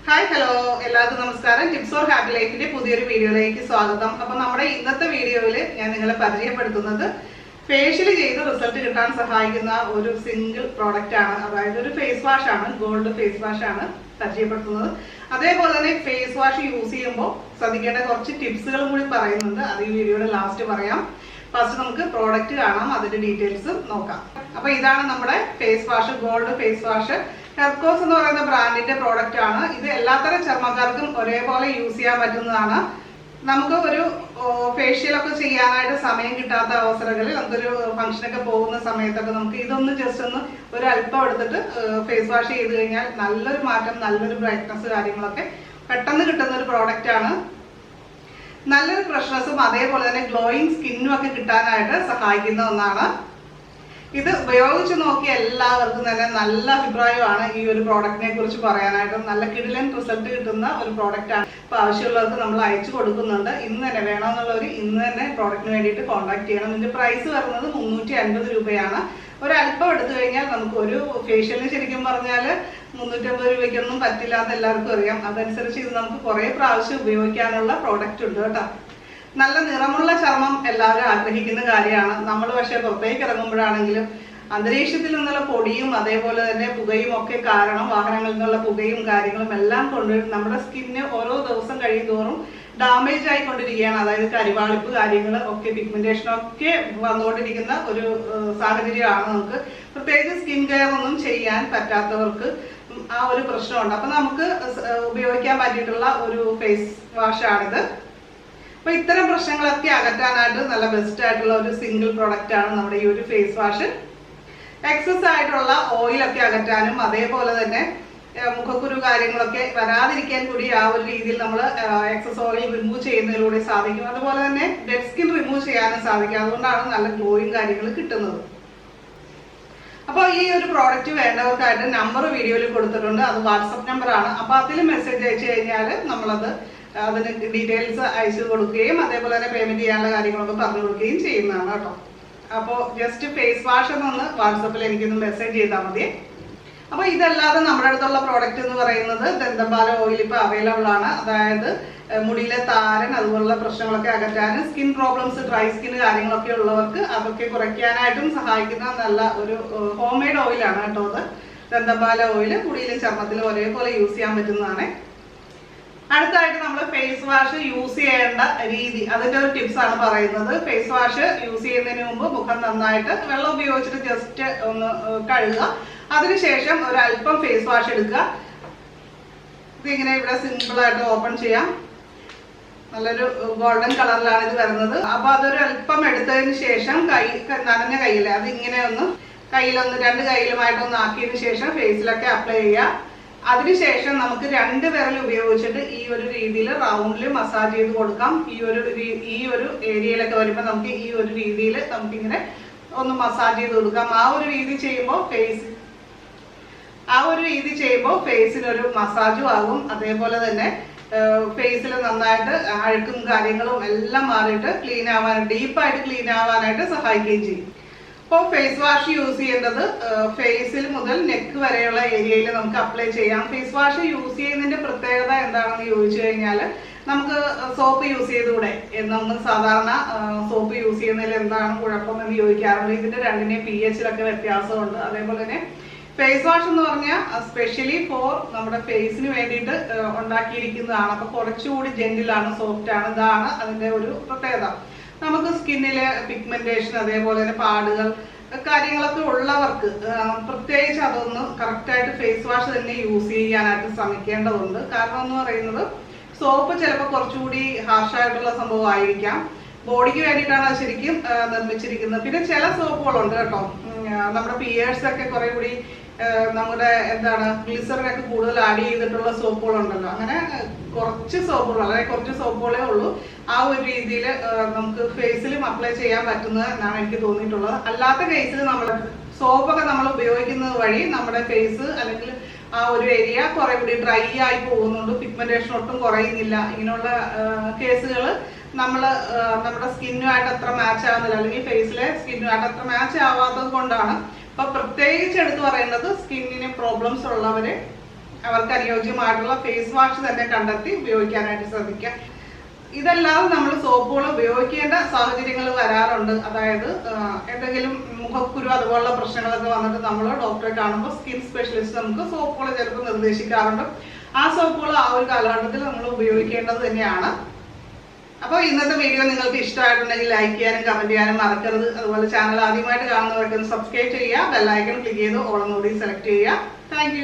Hi hello എല്ലാവർക്കും നമസ്കാരം. Tips four happy ലൈഫിന്റെ പുതിയൊരു വീഡിയോയിലേക്ക് സ്വാഗതം. അപ്പൊ നമ്മുടെ ഇന്നത്തെ വീഡിയോയിൽ ഞാൻ നിങ്ങളെ പരിചയപ്പെടുത്തുന്നത് ഫേഷ്യൽ ചെയ്ത് റിസൾട്ട് കിട്ടാൻ സഹായിക്കുന്ന ഒരു സിംഗിൾ പ്രോഡക്റ്റ് ആണ്. അതായത് ഒരു ഫേസ് വാഷ് ആണ്, ഗോൾഡ് ഫേസ് വാഷ് ആണ് പരിചയപ്പെടുത്തുന്നത്. അതേപോലെ തന്നെ ഫേസ് വാഷ് യൂസ് ചെയ്യുമ്പോൾ ശ്രദ്ധിക്കേണ്ട കുറച്ച് ടിപ്സുകളും കൂടി പറയുന്നുണ്ട്. അത് ഈ വീഡിയോയുടെ ലാസ്റ്റ് പറയാം. ഫസ്റ്റ് നമുക്ക് പ്രോഡക്റ്റ് കാണാം, അതിന്റെ ഡീറ്റെയിൽസ് നോക്കാം. അപ്പൊ ഇതാണ് നമ്മുടെ face wash, gold face wash. ഹെർക്കോസ് എന്ന് പറയുന്ന ബ്രാൻഡിന്റെ പ്രോഡക്റ്റ് ആണ്. ഇത് എല്ലാത്തരം ചർമ്മക്കാർക്കും ഒരേപോലെ യൂസ് ചെയ്യാൻ പറ്റുന്നതാണ്. നമുക്ക് ഒരു ഫേഷ്യലൊക്കെ ചെയ്യാനായിട്ട് സമയം കിട്ടാത്ത അവസരങ്ങളിൽ, നമുക്കൊരു ഫംഗ്ഷനൊക്കെ പോകുന്ന സമയത്തൊക്കെ നമുക്ക് ഇതൊന്ന് ജസ്റ്റ് ഒന്ന് ഒരു അല്പം എടുത്തിട്ട് ഫേസ് വാഷ് ചെയ്ത് കഴിഞ്ഞാൽ നല്ലൊരു മാറ്റം, നല്ലൊരു ബ്രൈറ്റ്നസ് കാര്യങ്ങളൊക്കെ പെട്ടെന്ന് കിട്ടുന്ന ഒരു പ്രോഡക്റ്റ് ആണ്. നല്ലൊരു ഫ്രഷ്നസും അതേപോലെ തന്നെ ഗ്ലോയിങ് സ്കിന്നും ഒക്കെ കിട്ടാനായിട്ട് സഹായിക്കുന്ന ഒന്നാണ്. ഇത് ഉപയോഗിച്ച് നോക്കിയ എല്ലാവർക്കും തന്നെ നല്ല അഭിപ്രായമാണ് ഈ ഒരു പ്രോഡക്റ്റിനെ കുറിച്ച് പറയാനായിട്ട്. നല്ല കിടിലൻ റിസൾട്ട് കിട്ടുന്ന ഒരു പ്രോഡക്റ്റ് ആണ്. അപ്പൊ ആവശ്യമുള്ളവർക്ക് നമ്മൾ അയച്ചു കൊടുക്കുന്നുണ്ട്. ഇന്ന് തന്നെ വേണമെന്നുള്ളവർ ഇന്ന് തന്നെ പ്രോഡക്റ്റിന് വേണ്ടിയിട്ട് കോൺടാക്ട് ചെയ്യണം. ഇതിന്റെ പ്രൈസ് വരുന്നത് 350 രൂപയാണ്. ഒരല്പം എടുത്തു കഴിഞ്ഞാൽ നമുക്ക് ഒരു ഫേഷ്യലിന് ശരിക്കും പറഞ്ഞാൽ 350 രൂപയ്ക്കൊന്നും പറ്റില്ലാന്ന് എല്ലാവർക്കും അറിയാം. അതനുസരിച്ച് ഇത് നമുക്ക് കുറെ പ്രാവശ്യം ഉപയോഗിക്കാനുള്ള പ്രോഡക്റ്റ് ഉണ്ട് കേട്ടോ. നല്ല നിറമുള്ള ചർമ്മം എല്ലാവരും ആഗ്രഹിക്കുന്ന കാര്യമാണ്. നമ്മൾ പക്ഷെ പുറത്തേക്ക് ഇറങ്ങുമ്പോഴാണെങ്കിലും അന്തരീക്ഷത്തിൽ നിന്നുള്ള പൊടിയും അതേപോലെ തന്നെ പുകയും ഒക്കെ കാരണം, വാഹനങ്ങളിൽ നിന്നുള്ള പുകയും കാര്യങ്ങളും എല്ലാം കൊണ്ട് നമ്മുടെ സ്കിന്ന് ഓരോ ദിവസം കഴിയുന്തോറും ഡാമേജ് ആയിക്കൊണ്ടിരിക്കുകയാണ്. അതായത് കരിവാളിപ്പ് കാര്യങ്ങൾ ഒക്കെ, പിഗ്മെന്റേഷൻ ഒക്കെ വന്നുകൊണ്ടിരിക്കുന്ന ഒരു സാഹചര്യമാണ്. നമുക്ക് പ്രത്യേകിച്ച് സ്കിൻ കെയർ ഒന്നും ചെയ്യാൻ പറ്റാത്തവർക്ക് ആ ഒരു പ്രശ്നമുണ്ട്. അപ്പൊ നമുക്ക് ഉപയോഗിക്കാൻ പറ്റിയിട്ടുള്ള ഒരു ഫേസ് വാഷാണിത്. അപ്പൊ ഇത്തരം പ്രശ്നങ്ങളൊക്കെ അകറ്റാനായിട്ട് നല്ല ബെസ്റ്റ് ആയിട്ടുള്ള ഒരു സിംഗിൾ പ്രൊഡക്റ്റ് ആണ് നമ്മുടെ ഈ ഒരു ഫേസ് വാഷ്. എക്സസ് ആയിട്ടുള്ള ഓയിലൊക്കെ അകറ്റാനും അതേപോലെ തന്നെ മുഖക്കുരു കാര്യങ്ങളൊക്കെ വരാതിരിക്കാൻ കൂടി ആ ഒരു രീതിയിൽ നമ്മൾ എക്സസ് ഓയിൽ റിമൂവ് ചെയ്യുന്നതിലൂടെ സാധിക്കും. അതുപോലെ തന്നെ ഡെഡ് സ്കിൻ റിമൂവ് ചെയ്യാനും സാധിക്കും. അതുകൊണ്ടാണ് നല്ല ഗ്ലോയും കാര്യങ്ങൾ കിട്ടുന്നത്. അപ്പോൾ ഈ ഒരു പ്രോഡക്റ്റ് വേണ്ടവർക്കായിട്ട് നമ്പർ വീഡിയോയിൽ കൊടുത്തിട്ടുണ്ട്. അത് വാട്സപ്പ് നമ്പറാണ്. അപ്പൊ അതിൽ മെസ്സേജ് അയച്ചു കഴിഞ്ഞാൽ നമ്മളത് അതിന് ഡീറ്റെയിൽസ് അയച്ചു കൊടുക്കുകയും അതേപോലെ തന്നെ പേയ്മെന്റ് ചെയ്യാനുള്ള കാര്യങ്ങളൊക്കെ പറഞ്ഞു കൊടുക്കുകയും ചെയ്യുന്നതാണ് കേട്ടോ. അപ്പോൾ ജസ്റ്റ് ഫേസ് വാഷ് എന്നൊന്ന് വാട്സപ്പിൽ എനിക്കൊന്ന് മെസ്സേജ് ചെയ്താൽ മതി. അപ്പൊ ഇതല്ലാതെ നമ്മുടെ അടുത്തുള്ള പ്രോഡക്റ്റ് എന്ന് പറയുന്നത് ദന്തപാല ഓയിൽ ഇപ്പൊ അവൈലബിൾ ആണ്. അതായത് മുടിയിലെ താരൻ അതുപോലുള്ള പ്രശ്നങ്ങളൊക്കെ അകറ്റാനും സ്കിൻ പ്രോബ്ലംസ്, ഡ്രൈ സ്കിൻ കാര്യങ്ങളൊക്കെ ഉള്ളവർക്ക് അതൊക്കെ കുറയ്ക്കാനായിട്ടും സഹായിക്കുന്ന നല്ല ഒരു ഹോം മെയ്ഡ് ഓയിലാണ് കേട്ടോ അത്. ദന്തപാല ഓയിൽ മുടിയിലും ചർമ്മത്തിലും ഒരേപോലെ യൂസ് ചെയ്യാൻ പറ്റുന്നതാണ്. അടുത്തായിട്ട് നമ്മൾ ഫേസ് വാഷ് യൂസ് ചെയ്യേണ്ട രീതി, അതിന്റെ ഒരു ടിപ്സ് ആണ് പറയുന്നത്. ഫേസ് വാഷ് യൂസ് ചെയ്യുന്നതിന് മുമ്പ് മുഖം നന്നായിട്ട് വെള്ളം ഉപയോഗിച്ചിട്ട് ജസ്റ്റ് ഒന്ന് കഴുകുക. അതിനുശേഷം ഒരു അല്പം ഫേസ് വാഷ് എടുക്കുക. ഇതിങ്ങനെ ഇവിടെ സിമ്പിൾ ആയിട്ട് ഓപ്പൺ ചെയ്യാം. നല്ലൊരു ഗോൾഡൻ കളറിലാണ് ഇത് വരുന്നത്. അപ്പൊ അതൊരു അല്പം എടുത്തതിന് ശേഷം നനഞ്ഞ കയ്യില് അതിങ്ങനെ ഒന്ന് കയ്യിലൊന്ന് രണ്ട് കയ്യിലുമായിട്ടൊന്ന് ആക്കിയതിനു ശേഷം ഫേസിലൊക്കെ അപ്ലൈ ചെയ്യുക. അതിനുശേഷം നമുക്ക് 2 വിരൽ ഉപയോഗിച്ചിട്ട് ഈ ഒരു രീതിയിൽ റൗണ്ടിൽ മസാജ് ചെയ്ത് കൊടുക്കാം. ഈ ഒരു ഏരിയയിലൊക്കെ വരുമ്പോൾ നമുക്ക് ഈ ഒരു രീതിയിൽ നമുക്കിങ്ങനെ ഒന്ന് മസാജ് ചെയ്ത് കൊടുക്കാം. ആ ഒരു രീതി ചെയ്യുമ്പോൾ ഫേസിനൊരു മസാജും ആകും. അതേപോലെ തന്നെ ഫേസിൽ നന്നായിട്ട് അഴുക്കും കാര്യങ്ങളും എല്ലാം മാറിയിട്ട് ക്ലീൻ ആവാൻ, ഡീപ്പായിട്ട് ക്ലീൻ ആവാനായിട്ട് സഹായിക്കുകയും ചെയ്യും. അപ്പോൾ ഫേസ് വാഷ് യൂസ് ചെയ്യേണ്ടത് ഫേസിൽ മുതൽ നെക്ക് വരെയുള്ള ഏരിയയിൽ നമുക്ക് അപ്ലൈ ചെയ്യാം. ഫേസ് വാഷ് യൂസ് ചെയ്യുന്നതിന്റെ പ്രത്യേകത എന്താണെന്ന് ചോദിച്ചു കഴിഞ്ഞാൽ, നമുക്ക് സോപ്പ് യൂസ് ചെയ്തുകൂടെ? നമ്മൾ സാധാരണ സോപ്പ് യൂസ് ചെയ്യുന്നതിൽ എന്താണ് കുഴപ്പം എന്ന് ചോദിക്കാറുണ്ട്. ഇതിന്റെ രണ്ടിനെയും pH-ലൊക്കെ വ്യത്യാസമുണ്ട്. അതേപോലെ തന്നെ ഫേസ് വാഷ് എന്ന് പറഞ്ഞാൽ സ്പെഷ്യലി ഫോർ നമ്മുടെ ഫേസിന് വേണ്ടിയിട്ട് ഉണ്ടാക്കിയിരിക്കുന്നതാണ്. അപ്പൊ കുറച്ചുകൂടി ജെന്റിലാണ്, സോഫ്റ്റ് ആണ്. ഇതാണ് അതിന്റെ ഒരു പ്രത്യേകത. നമുക്ക് സ്കിന്നിലെ പിഗ്മെന്റേഷൻ അതേപോലെ തന്നെ പാടുകൾ കാര്യങ്ങളൊക്കെ ഉള്ളവർക്ക് പ്രത്യേകിച്ച് അതൊന്ന് കറക്റ്റായിട്ട് ഫേസ് വാഷ് തന്നെ യൂസ് ചെയ്യാനായിട്ട് ശ്രമിക്കേണ്ടതുണ്ട്. കാരണം എന്ന് പറയുന്നത് സോപ്പ് ചിലപ്പോൾ കുറച്ചുകൂടി ഹാർഷായിട്ടുള്ള സംഭവം ആയിരിക്കാം. ബോഡിക്ക് വേണ്ടിയിട്ടാണ് അത് ശരിക്കും നിർമ്മിച്ചിരിക്കുന്നത്. പിന്നെ ചില സോപ്പുകളുണ്ട് കേട്ടോ, നമ്മുടെ പിയേഴ്സ് ഒക്കെ കുറെ കൂടി നമ്മുടെ ഗ്ലിസറിനൊക്കെ കൂടുതൽ ആഡ് ചെയ്തിട്ടുള്ള സോപ്പുകളുണ്ടല്ലോ. അങ്ങനെ കുറച്ച് സോപ്പുകൾ, വളരെ കുറച്ച് സോപ്പുകളേ ഉള്ളൂ ആ ഒരു രീതിയിൽ നമുക്ക് ഫേസിലും അപ്ലൈ ചെയ്യാൻ പറ്റുന്നത് എന്നാണ് എനിക്ക് തോന്നിയിട്ടുള്ളത്. അല്ലാത്ത കേസിൽ നമ്മൾ സോപ്പൊക്കെ നമ്മൾ ഉപയോഗിക്കുന്നത് വഴി നമ്മുടെ ഫേസ് അല്ലെങ്കിൽ ആ ഒരു ഏരിയ കുറെ കൂടി ഡ്രൈ ആയി പോകുന്നുണ്ട്, പിഗ്മെന്റേഷൻ ഒട്ടും കുറയുന്നില്ല. ഇങ്ങനെയുള്ള കേസുകൾ നമ്മുടെ സ്കിന്നുമായിട്ട് അത്ര മാച്ച് ആവുന്നില്ല, അല്ലെങ്കിൽ ഫേസിലെ സ്കിന്നുമായിട്ട് അത്ര മാച്ച് ആവാത്തത് കൊണ്ടാണ്. അപ്പൊ പ്രത്യേകിച്ച് എടുത്തു പറയേണ്ടത് സ്കിന്നിന് പ്രോബ്ലംസ് ഉള്ളവരെ അവർക്ക് അനുയോജ്യമായിട്ടുള്ള ഫേസ് വാഷ് തന്നെ കണ്ടെത്തി ഉപയോഗിക്കാനായിട്ട് ശ്രദ്ധിക്കുക. ഇതല്ലാതെ നമ്മൾ സോപ്പുകൾ ഉപയോഗിക്കേണ്ട സാഹചര്യങ്ങൾ വരാറുണ്ട്. അതായത് എന്തെങ്കിലും മുഖക്കുരു അതുപോലുള്ള പ്രശ്നങ്ങളൊക്കെ വന്നിട്ട് നമ്മൾ ഡോക്ടറെ കാണുമ്പോൾ സ്കിൻ സ്പെഷ്യലിസ്റ്റ് നമുക്ക് സോപ്പുകൾ ചിലപ്പോൾ നിർദ്ദേശിക്കാറുണ്ട്. ആ സോപ്പുകൾ ആ ഒരു കാലഘട്ടത്തിൽ നമ്മൾ ഉപയോഗിക്കേണ്ടത് തന്നെയാണ്. അപ്പോൾ ഇന്നത്തെ വീഡിയോ നിങ്ങൾക്ക് ഇഷ്ടമായിട്ടുണ്ടെങ്കിൽ ലൈക്ക് ചെയ്യാനും കമന്റ് ചെയ്യാനും മറക്കരുത്. അതുപോലെ ചാനൽ ആദ്യമായിട്ട് കാണുന്നവർക്ക് സബ്സ്ക്രൈബ് ചെയ്യുക, ബെല്ലൈക്കൺ ക്ലിക്ക് ചെയ്ത് ഓൾ കൂടി സെലക്ട് ചെയ്യുക. താങ്ക്